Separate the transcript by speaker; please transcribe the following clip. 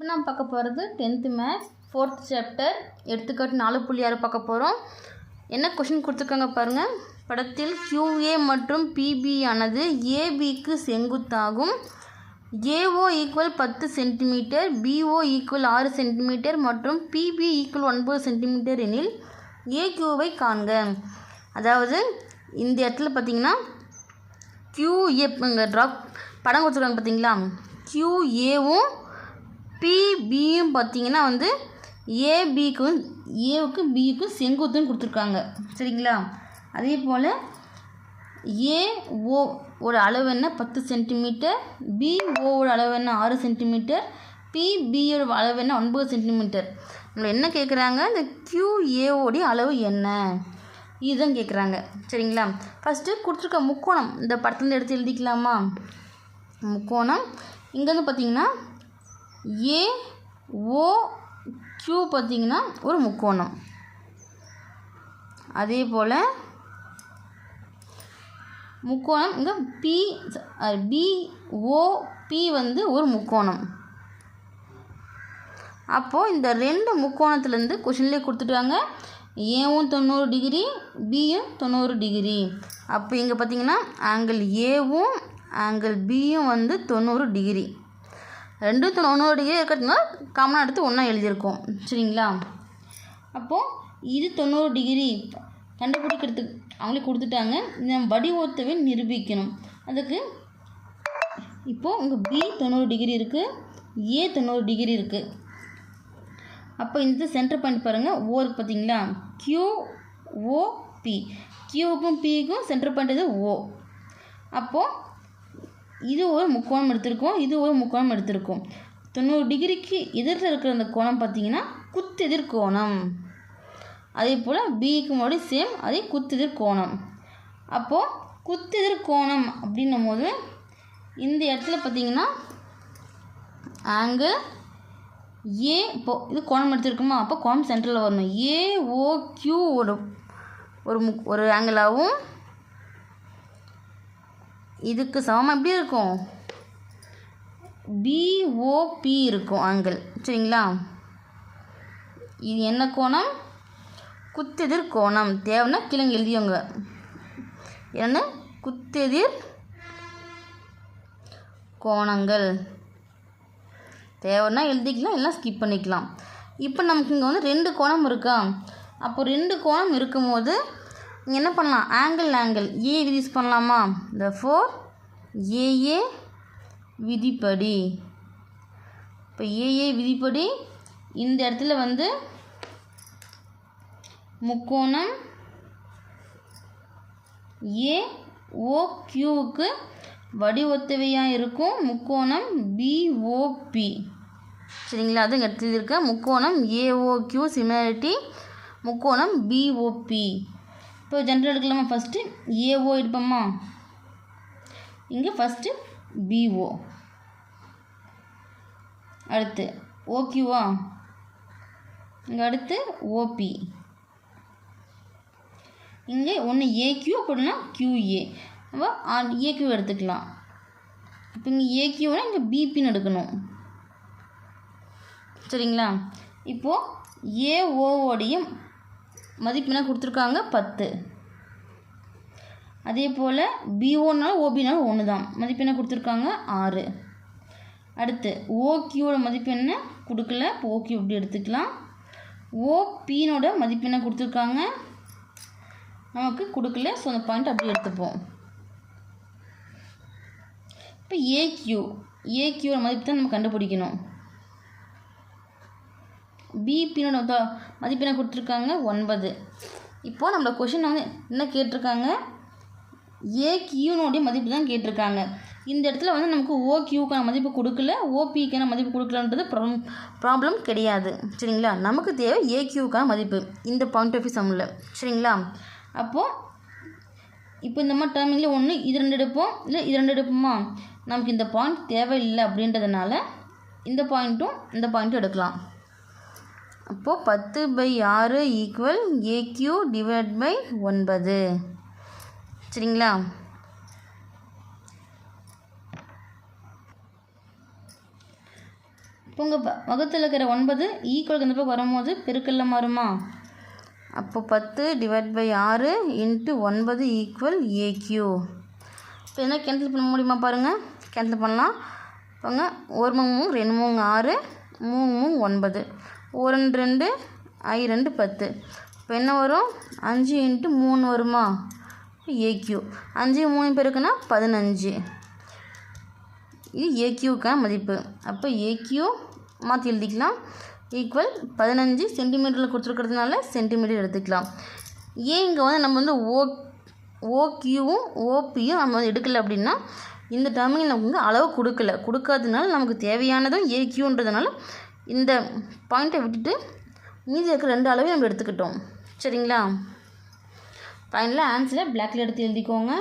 Speaker 1: இப்போ நம்ம பார்க்க போகிறது 10th மேத்ஸ் 4th சாப்டர் எடுத்துக்காட்டு 4.6 பார்க்க போகிறோம். என்ன கொஷின் கொடுத்துருக்காங்க பாருங்கள். படத்தில் QA மற்றும் PB ஆனது ABக்கு செங்குத்தாகும். AO equal 10 centimetre, BO equal 6 centimetre மற்றும் PB ஈக்குவல் 9 சென்டிமீட்டர் எனில் AQவை காண்க. அதாவது இந்த இடத்துல பார்த்தீங்கன்னா QA ட்ராப் படம் கொடுத்துருக்காங்க பார்த்தீங்களா. QAவும் PBயும் பார்த்தீங்கன்னா வந்து ஏவுக்கு பிக்கும் செங்குத்துன்னு கொடுத்துருக்காங்க. சரிங்களா. அதே போல் AOவோட அளவு என்ன 10 சென்டிமீட்டர், BOவோட அளவு என்ன 6 சென்டிமீட்டர், PBயோட அளவு என்ன 9 சென்டிமீட்டர். நம்மளை என்ன கேட்குறாங்க, இந்த QAவோடைய அளவு என்ன இதுதான் கேட்குறாங்க. சரிங்களா. ஃபஸ்ட்டு கொடுத்துருக்க முக்கோணம் இந்த படத்துலேருந்து எடுத்து எழுதிக்கலாமா. முக்கோணம் இங்கேருந்து பார்த்தீங்கன்னா AOQ பார்த்தீங்கன்னா ஒரு முக்கோணம். அதே போல் முக்கோணம் இங்கே BOP வந்து ஒரு முக்கோணம். அப்போது இந்த ரெண்டு முக்கோணத்துலேருந்து கொஷின்லேயே கொடுத்துட்டாங்க. ஏவும் 90 டிகிரி, பியும் 90 டிகிரி. அப்போ இங்கே பார்த்தீங்கன்னா ஆங்கிள் ஏவும் ஆங்கிள் பியும் வந்து 90 டிகிரி. ரெண்டும் 90 டிகிரி இருக்கிறதுனால காமனாக எடுத்து ஒன்றா எழுதியிருக்கோம். சரிங்களா. அப்போது இது 90 டிகிரி கண்டுபிடிக்கிறதுக்கு அவங்களே கொடுத்துட்டாங்க. இந்த வடிவத்தை நிரூபிக்கணும். அதுக்கு இப்போது இங்கே B 90 டிகிரி இருக்குது, A 90 டிகிரி இருக்குது. அப்போ இந்த சென்டர் பாயிண்ட் பாருங்கள், O இருக்குது பார்த்தீங்களா. QOP, Qவுக்கும் Pக்கும் சென்டர் பாயிண்ட் இது O. அப்போது இது ஒரு முக்கோணம் எடுத்திருக்கோம், இது ஒரு முக்கோணம் எடுத்திருக்கோம். 90 டிகிரிக்கு எதிரில் இருக்கிற அந்த கோணம் பார்த்தீங்கன்னா குத்தெதிர் கோணம். அதே போல் பிக்கு முன்னாடி சேம் அதே குத்தெதிர் கோணம். அப்போது குத்தெதிர் கோணம் அப்படின்னும் போது இந்த இடத்துல பார்த்தீங்கன்னா ஆங்கிள் ஏ இது கோணம் எடுத்துருக்குமா. அப்போ கோணம் சென்டரில் வரணும். AOQ ஒரு ஆங்கிளாகவும் இதுக்கு சமமாக எப்படி இருக்கும் BOP இருக்கும் ஆங்கிள். சரிங்களா. இது என்ன கோணம், குத்தெதிர் கோணம். தேவைன்னா கிழங்கு எழுதியவங்க என்ன குத்தெதிர் கோணங்கள் தேவைன்னா எழுதிக்கலாம், எல்லாம் ஸ்கிப் பண்ணிக்கலாம். இப்போ நமக்கு இங்கே வந்து ரெண்டு கோணம் இருக்கா. அப்போ ரெண்டு கோணம் இருக்கும்போது இங்கே என்ன பண்ணலாம், ஆங்கிள் ஏ யூஸ் பண்ணலாமா. therefore AA விதிப்படி. இப்போ AA விதிப்படி இந்த இடத்துல வந்து முக்கோணம் AOQவுக்கு வடிவொத்தவையாக இருக்கும் முக்கோணம் BOP. சரிங்களா. அது இங்கே எடுத்துருக்க முக்கோணம் AOQ சிமிலாரிட்டி முக்கோணம் BOP. இப்போ ஜென்ரல் எடுக்கலாமா. First AO எடுப்போமா. இங்கே ஃபஸ்ட்டு BO, அடுத்து OQவா, இங்கே அடுத்து OP, இங்கே ஒன்று AQ அப்படின்னா QA. அப்போ AQ எடுத்துக்கலாம். இப்போ இங்கே AQனா இங்கே BPன்னு எடுக்கணும். சரிங்களா. இப்போது AOவோடைய மதிப்பு என்ன கொடுத்துருக்காங்க 10. அதே போல் BOனாலும் OBனாலும் ஒன்று தான். மதிப்பு என்ன கொடுத்துருக்காங்க 6. அடுத்து OQவோட மதிப்பு என்ன கொடுக்கல. இப்போ OQ இப்படி எடுத்துக்கலாம். OPனோட மதிப்பு என்ன கொடுத்துருக்காங்க நமக்கு கொடுக்கல. ஸோ அந்த பாயிண்ட் அப்படி எடுத்துப்போம். இப்போ AQவோட மதிப்பு தான் நம்ம கண்டுபிடிக்கணும். BPனோட மதிப்பு என்ன கொடுத்துருக்காங்க 9. இப்போது நம்மளோட கொஷின் வந்து என்ன கேட்டிருக்காங்க, AQனுடைய மதிப்பு தான் கேட்டிருக்காங்க. இந்த இடத்துல வந்து நமக்கு OQக்கான மதிப்பு கொடுக்கல, OPக்கான மதிப்பு கொடுக்கலன்றது ப்ராப்ளம் கிடையாது. சரிங்களா. நமக்கு தேவை AQக்கான மதிப்பு இந்த பாயிண்ட் ஆஃப் வியூ சம்மில். சரிங்களா. அப்போது இப்போ இந்த மாதிரி டேர்மிங்கில் ஒன்று இது 2 எடுப்போம், இல்லை இது 2 எடுப்போமா. நமக்கு இந்த பாயிண்ட் தேவையில்லை அப்படின்றதுனால இந்த பாயிண்ட்டும் எடுக்கலாம். அப்போது 10/6 ஈக்குவல் AQ டிவைட் பை 9. சரிங்களா. இப்போ உங்கள் வகுத்தில் இருக்கிற 9 ஈக்குவலுக்கு இந்த பக்கம் வரும்போது பெருக்கல்ல மாறுமா? அப்போ 10/6 × 9 ஈக்குவல் AQ. இப்போ என்ன கேன்சல் பண்ண முடியுமா பாருங்கள்? கேன்சல் பண்ணலாம். பாருங்க 1 3 2 3 6 3 3 9 1 2 I 2 10. இப்போ என்ன வரும்? 5 × 3 வருமா? AQ. 5 3 பெருக்குன்னா 15. இது AQக்கான மதிப்பு. அப்போ AQ மாற்றி எழுதிக்கலாம். ஈக்குவல் 15 சென்டிமீட்டரில் கொடுத்துருக்கிறதுனால சென்டிமீட்டர் எடுத்துக்கலாம். ஏன் இங்கே வந்து நம்ம வந்து OQவும் OPயும் நம்ம வந்து எடுக்கலை அப்படின்னா இந்த டேர்மில் நமக்கு அளவு கொடுக்காததுனால நமக்கு தேவையானதும் AQன்றதுனால இந்த பாயிண்ட்டை விட்டுட்டு மீதி இருக்கிற 2 அளவையும் நம்ம எடுத்துக்கிட்டோம். சரிங்களா? ஃபைனலாக ஆன்சரை பிளாக்கில் எடுத்து எழுதிக்கோங்க.